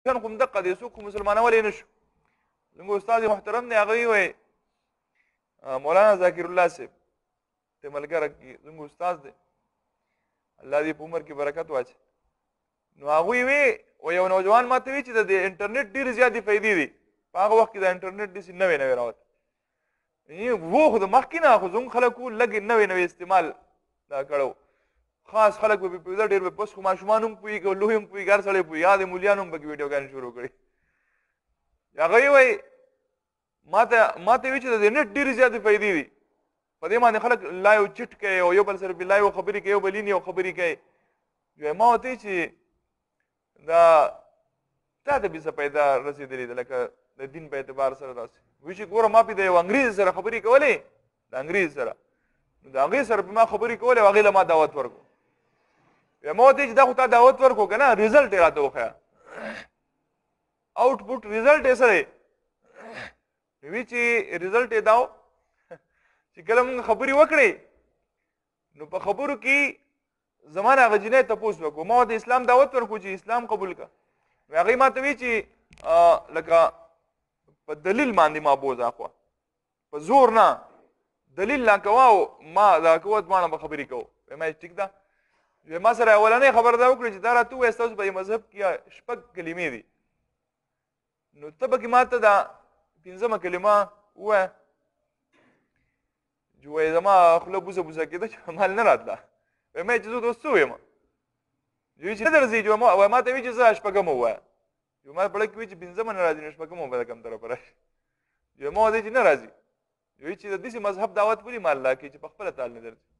کن خو همدقه دی څوک خو مسلمانولی نه شو زموږ استاد محترم دی هغه وایي مولانا ذاکر الله صاحب ته ملګری زموږ استاد دی الله دې په عمر کې برکت واچي نو هغوی وی یو نوجوان ما ته وی چې د انټرنیټ ډېرې زیاتې فایدې دي په هغه وخت کې د انټرنیټ داسې نوې نوې راوته و خو د مخکې نه خو زموږ خلکو لږ نوې نوې استعمال دا کړو خاص خلک به پوهېده ډېر به بس خو ماشومان هم پوهېږي او لوی هم پوهېږي هر سړی پوهېږي یا د مولیان هم پکې ویډیوګانې شروع کړي هغه وایي ما ته وی چې د نېټ ډېرې زیاتې فایدې دي په دې باندې خلک لایو چټ کوي او یو بل سره په لایو خبرې کوي یو بل یې خبرې کوي ما ورته چې دا تا ته به څه پیدا رسېدلې ده لکه د دین په اعتبار سره داسې وایي چې ګوره ما پې د یو انګریز سره خبرې کولې د انګریز سره نو د هغې سره پې ما خبرې کولې او هغې له ما دعوت ورکړو ما ورته چې دا خو تا دعوت ورکړو که نه رزلټ یې راته وښیه آوټپوټ رزلټ یې څه دی وی چې رزلټ یې دا و چې کله موږ خبرې وکړې نو په خبرو کې زما نه هغه جینۍ تپوس وکړو ما ورته اسلام دعوت ورکړو چې اسلام قبول کړه نو هغې ما ته وی چې لکه په دلیل باندې ما بوځه خوا په زور نه دلیل لا کوه او ما دا کوه دواړه به خبرې کوو ما ټیک ده ما سره اولنۍ خبر دا وکړې چې دا راته ووایه ستاسو په دې مذهب کې شپږ کلمې دي نو ته پکې ما ته دا پنځمه کلمه ووایه چې وایي زما خوله بوسه بوسه کېده چې مال نه راتله ما چې زه اوس څه ویم چې نه درځي چې ما ته وایي چې زه شپږم ووایه ما په کې وایي چې پنځمه نه راځي نو شپږم به د کوم طرفه راشي ما وایي چې نه راځي وایي چې د داسې مذهب دعوت ولې ما الله کوي چې په خپله تال نه درځي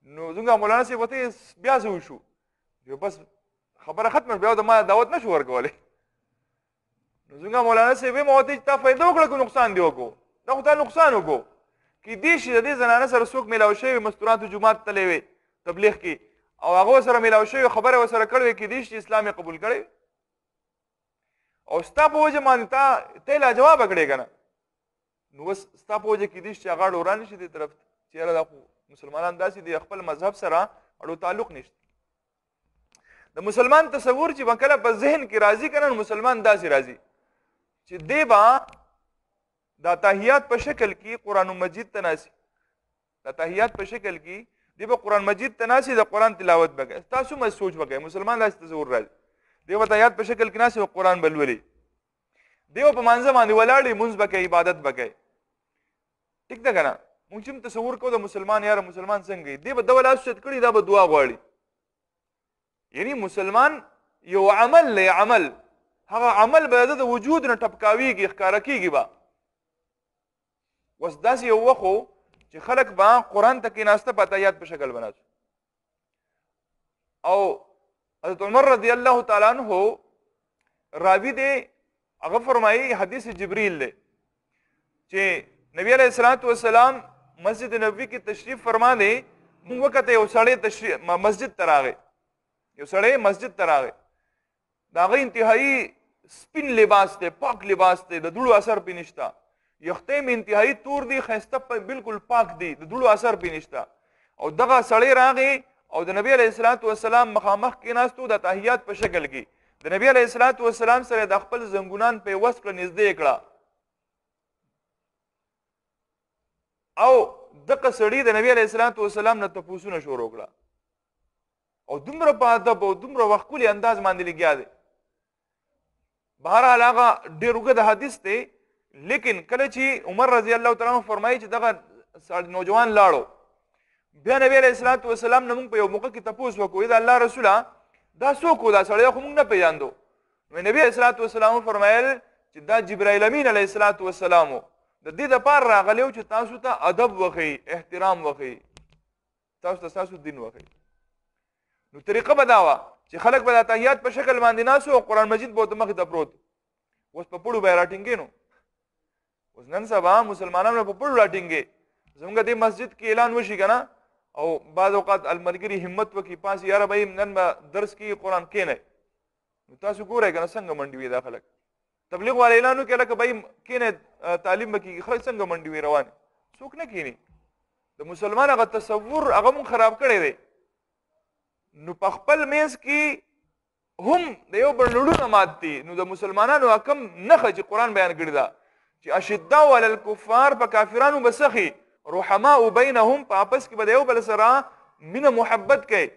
نو زموږ مولانا صاحب ورته بیا څه وشو بس خبره ختمه بیا د ما دعوت نه شو ورکولی نو زموږ مولانا صاحب ما ورته چې تا فایده وکړه که نقصان دې وکړو دا خو تا نقصان وکړو کیدای شي د دې زنانه سره څوک میلاو شوی مستوراتو جومات تللی وي تبلیغ کې او هغه سره میلاو شوی خبره ورسره کړې وي کیدای شي اسلام یې قبول کړی او ستا په وجه باندې ته لا جواب کړې که نه نو اوس ستا په وجه کیدای شي هغه اړ وران شي دې طرف ته چې یاره دا خو مسلمانان داسې دي خپل مذهب سره اړو تعلق نشته د مسلمان تصور چې به کله په ذهن کې راځي که نه مسلمان داسې راځي چې دی به دا تحیات په شکل کې قرآن مجید ته ناسي دا تحیات په شکل کې دی به قرآن مجید ته ناسي د قرآن تلاوت به کوي تاسو مې سوچ به کوئ مسلمان داسې تصور راځي دی به تحیات په شکل کې ناسي او قرآن به لولي دی به په مانځه باندې ولاړ لمونځ به کوي عبادت به کوي ټیک ده که نه موږ چې تصور کوو د مسلمان یاره مسلمان څنګه دی به دغه لاس اوچت کړي دا به دعا غواړي یعنی مسلمان یو عمل دی عمل هغه عمل به د وجود نه ټپکاویږي ښکاره کېږي به اوس داسې یو وخت و چې خلک به قرآن ته کېناسته په تحیات په شکل بناسو او حضرت عمر رضی الله تعالی عنہ راوي دی هغه فرمایي حدیث جبریل دی چې نبی علیہ الصلوۃ والسلام مسجد نبوي کې تشریف فرما دی موږ وکته یو سړی مسجد ته راغی یو سړی مسجد ته راغی د هغه انتهایی سپین لباس دی پاک لباس دی د دوړو اثر پې نشته یختې مې انتهایی تور دی ښایسته بالکل پاک دی د دوړو اثر پې نشته او دغه سړی راغی او د نبی علیه الصلوۃ والسلام مخامخ کېناستو د تحیات په شکل کې د نبی علیه الصلوۃ والسلام سره د خپل زنګونان په وس کړه نږدې کړه او دغه سړي د نبی علیه الصلوۃ والسلام نه تپوسونه شروع کړه او دومره په ادب او دومره وښکلي انداز باندې لګیا دی بهرحال هغه ډېر اوږد حدیث دی لیکن کله چې عمر رضی الله تعالی عنہ فرمایي چې دغه نوجوان لاړو بیا نبی علیه الصلوۃ والسلام نه موږ په یو موقع کې تپوس وکړو د الله رسوله دا څوک و دا سړی خو موږ نه پېژاندو نو نبی علیه الصلوۃ والسلام فرمایل چې دا جبرائیل امین علیه الصلوۃ والسلام د دې دپاره راغلی و چې تاسو ته ادب وښیي احترام وښیي تاسو ته ستاسو دین وښیي نو طریقه به دا وه چې خلک به د تحیات په شکل باندې ناسو او قرآن مجید به ورته مخې ته پروت اوس په پړو به یې راټینګې نو اوس نن سبا مسلمانانو په پړو راټینګې زموږ دې مسجد کې اعلان وشي که نه او بعض اوقات الملګري همت وکړي پاسې یاره به نن به درس کې قرآن کښېنئ نو تاسو ګورئ که نه څنګه منډې وي دا خلک تبلیغ والا اعلان وکړي لکه به کښېنئ تعلیم به کېږي خلک څنګه منډې وي روانې څوک نه کښېني د مسلمان هغه تصور هغه مونږ خراب کړی دی نو په خپل منځ کې هم د یو بل لړونه مات دي. نو د مسلمانانو حکم نخه چې قرآن بیان کړی دا چې اشداء علی الکفار په کافرانو بسخي رحماء بینهم په آپس کې به د یو بل سره مینه محبت کوي.